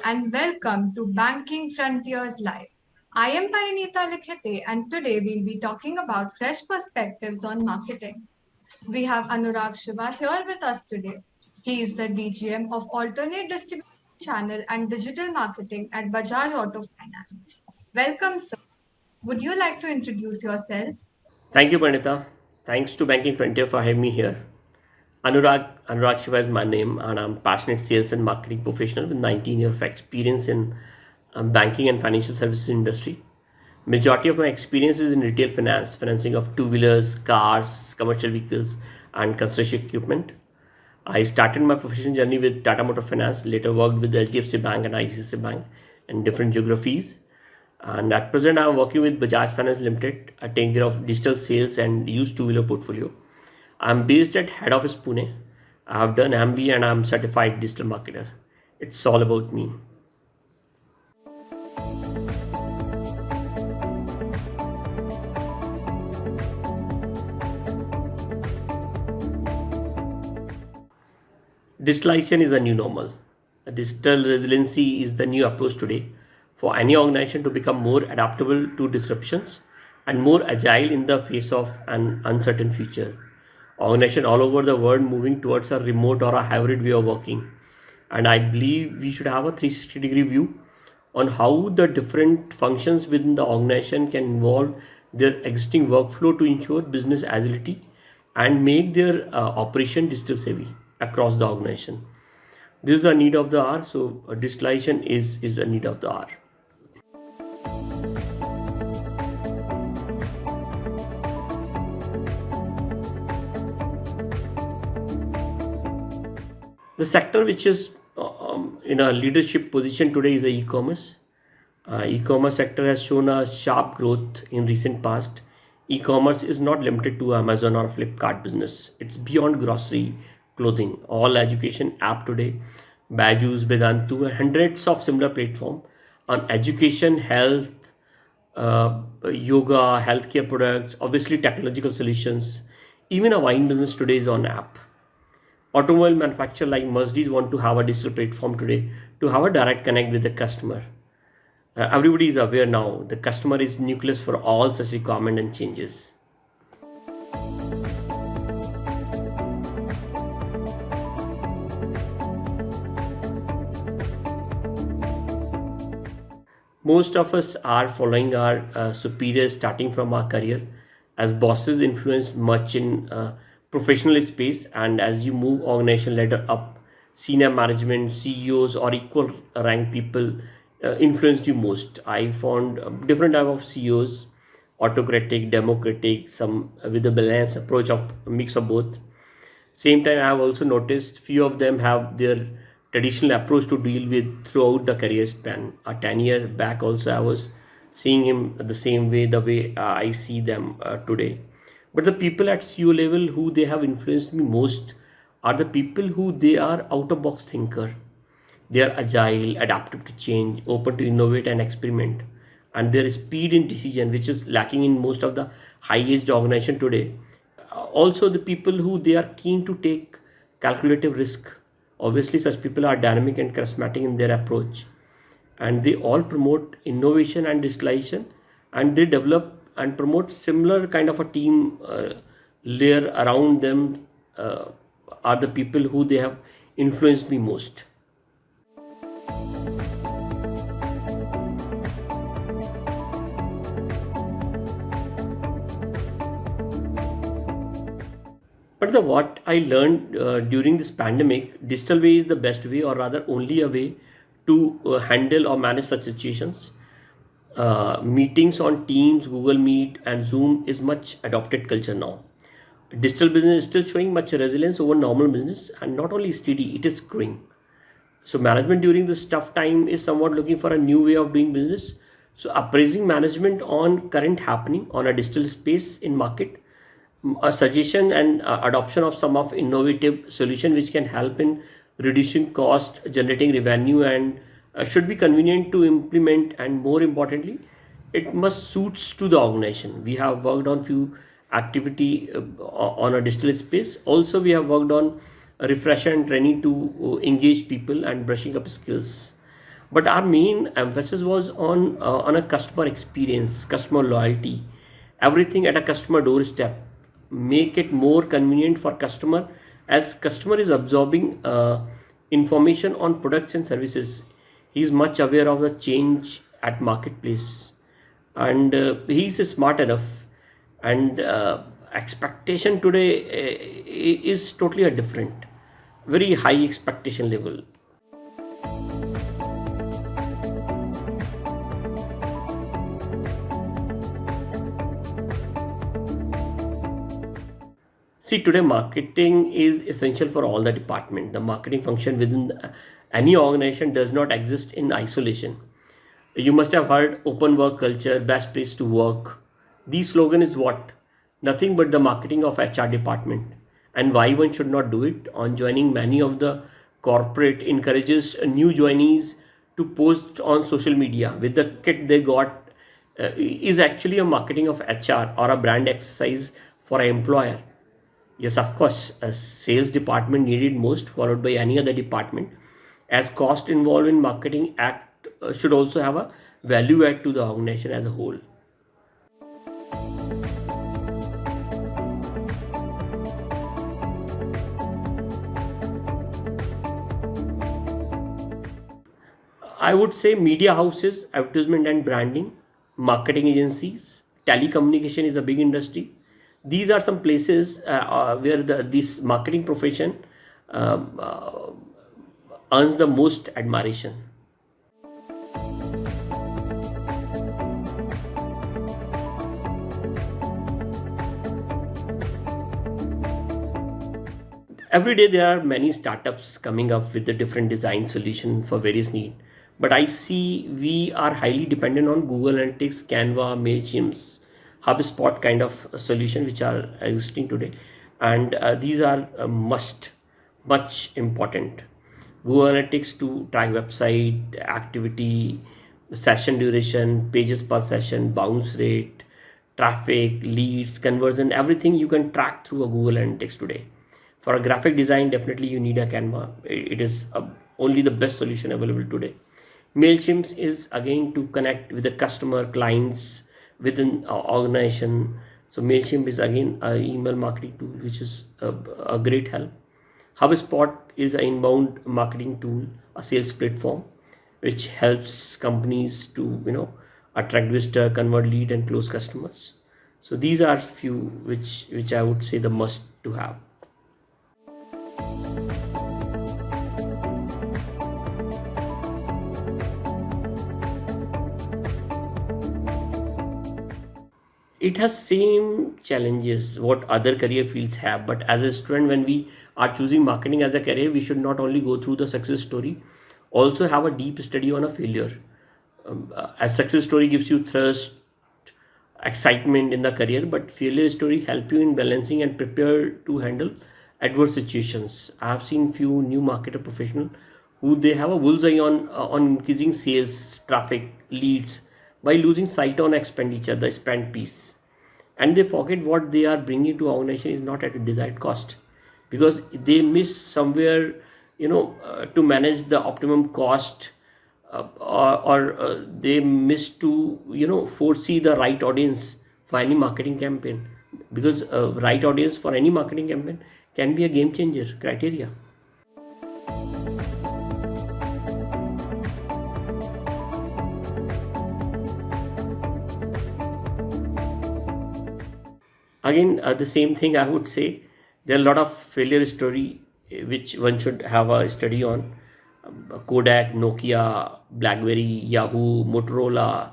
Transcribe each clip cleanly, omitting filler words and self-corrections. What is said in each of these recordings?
and welcome to Banking Frontiers Live. I am Parinita Likhite and today we'll be talking about fresh perspectives on marketing. We have Anurag Shiva here with us today. He is the DGM of Alternate Distribution Channel and Digital Marketing at Bajaj Auto Finance. Welcome, sir. Would you like to introduce yourself? Thank you, Panita. Thanks to Banking Frontier for having me here. Anurag Shiva is my name, and I'm passionate sales and marketing professional with 19 years of experience in banking and financial services industry. Majority of my experience is in retail finance, financing of two-wheelers, cars, commercial vehicles, and construction equipment. I started my professional journey with Tata Motor Finance, later worked with HDFC Bank and ICICI Bank in different geographies. And at present, I'm working with Bajaj Finance Limited, taking care of digital sales and used two-wheeler portfolio. I'm based at head office Pune. I have done MBA and I'm certified digital marketer. It's all about me. Digitalization is a new normal. Digital resiliency is the new approach today for any organization to become more adaptable to disruptions and more agile in the face of an uncertain future. Organizations all over the world moving towards a remote or a hybrid way of working. And I believe we should have a 360-degree view on how the different functions within the organization can involve their existing workflow to ensure business agility and make their operation digital savvy across the organization. This is a need of the hour, so digitalization is a need of the hour. The sector which is in a leadership position today is the e-commerce. E-commerce sector has shown a sharp growth in recent past. E-commerce is not limited to Amazon or Flipkart business. It's beyond grocery, clothing, all education app today, Bajus, Vedantu, and hundreds of similar platform on education, health, yoga, healthcare products, obviously technological solutions. Even a wine business today is on app. Automobile manufacturer like Mercedes want to have a digital platform today to have a direct connect with the customer. Everybody is aware now the customer is nucleus for all such requirement and changes. Most of us are following our superiors starting from our career as bosses influence much in professional space, and as you move organization ladder up, senior management, CEOs or equal rank people influenced you most. I found different type of CEOs, autocratic, democratic, some with a balanced approach of a mix of both. Same time, I have also noticed few of them have their traditional approach to deal with throughout the career span. 10 years back also I was seeing him the same way, the way I see them today. But the people at CEO level who they have influenced me most are the people who they are out of box thinker. They are agile, adaptive to change, open to innovate and experiment. And their speed in decision, which is lacking in most of the highest organization today. Also the people who they are keen to take calculative risk. Obviously such people are dynamic and charismatic in their approach, and they all promote innovation and digitalization, and they develop and promote similar kind of a team layer around them, are the people who they have influenced me most. But the what I learned during this pandemic, digital way is the best way, or rather only a way to handle or manage such situations. Meetings on Teams, Google Meet, and Zoom is much adopted culture now. Digital business is still showing much resilience over normal business, and not only steady, it is growing. So management during this tough time is somewhat looking for a new way of doing business. So appraising management on current happening on a digital space in market, a suggestion and adoption of some of innovative solution which can help in reducing cost, generating revenue, and should be convenient to implement, and more importantly it must suits to the organization. We have worked on few activity on a digital space. Also we have worked on a refresher and training to engage people and brushing up skills. But our main emphasis was on a customer experience, customer loyalty, everything at a customer doorstep. Make it more convenient for customer, as customer is absorbing information on products and services. He is much aware of the change at marketplace, and he is smart enough. And expectation today is totally a different, very high expectation level. See, today marketing is essential for all the department. The marketing function within any organization does not exist in isolation. You must have heard open work culture, best place to work. The slogan is what? Nothing but the marketing of HR department. And why one should not do it? On joining, many of the corporate encourages new joinees to post on social media with the kit they got, is actually a marketing of HR or a brand exercise for an employer. Yes, of course, a sales department needed most, followed by any other department, as cost involved in marketing act should also have a value add to the organization as a whole. I would say media houses, advertisement and branding, marketing agencies, telecommunication is a big industry. These are some places where this marketing profession um, uh, earns the most admiration. Every day there are many startups coming up with a different design solution for various needs. But I see we are highly dependent on Google Analytics, Canva, Mailchimp's, HubSpot kind of solution which are existing today, and these are much important. Google Analytics to track website activity, session duration, pages per session, bounce rate, traffic, leads, conversion, everything you can track through a Google Analytics today. For a graphic design, definitely you need a Canva. It is only the best solution available today. Mailchimp is again to connect with the customer, clients within our organization. So Mailchimp is again a email marketing tool, which is a great help. HubSpot is an inbound marketing tool, a sales platform, which helps companies to attract visitor, convert lead, and close customers. So these are few which I would say the must to have. It has same challenges what other career fields have, but as a student, when we are choosing marketing as a career, we should not only go through the success story, also have a deep study on a failure. A success story gives you thrust, excitement in the career, but failure story help you in balancing and prepare to handle adverse situations. I have seen few new marketer professional who they have a bullseye on increasing sales, traffic, leads, by losing sight on expenditure, the spend piece, and they forget what they are bringing to organization is not at a desired cost, because they miss somewhere to manage the optimum cost, or they miss to foresee the right audience for any marketing campaign, because right audience for any marketing campaign can be a game changer criteria. Again, the same thing I would say. There are a lot of failure story which one should have a study on. Kodak, Nokia, BlackBerry, Yahoo, Motorola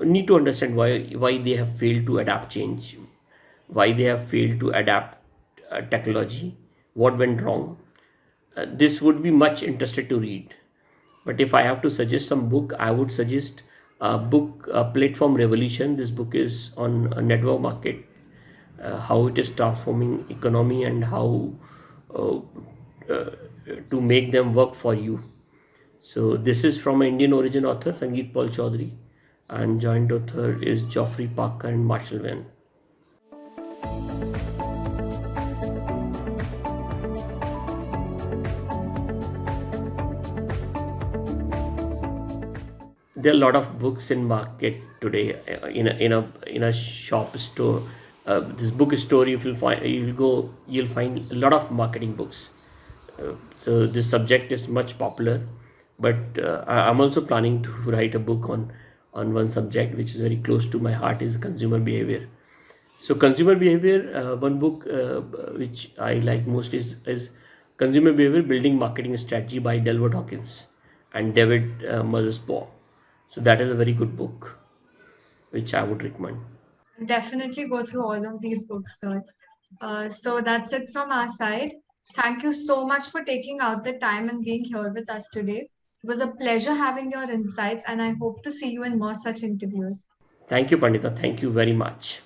need to understand why they have failed to adapt change, why they have failed to adapt technology, what went wrong. This would be much interested to read. But if I have to suggest some book, I would suggest a book, Platform Revolution. This book is on a network market, how it is transforming economy, and how uh, uh, to make them work for you. So this is from an Indian origin author, Sangeet Paul Chaudhary, and joint author is Geoffrey Parker and Marshall Venn. there are a lot of books in market today, in a shop store. This book store, if you find, you'll find a lot of marketing books. So this subject is much popular, but I'm also planning to write a book on one subject which is very close to my heart, is consumer behavior. So consumer behavior, one book which I like most is Consumer Behavior: Building Marketing Strategy by Delbert Hawkins and David Mothersbaugh. So that is a very good book which I would recommend. Definitely go through all of these books, sir. So that's it from our side. Thank you so much for taking out the time and being here with us today. It was a pleasure having your insights, and I hope to see you in more such interviews. Thank you, Pandita. Thank you very much.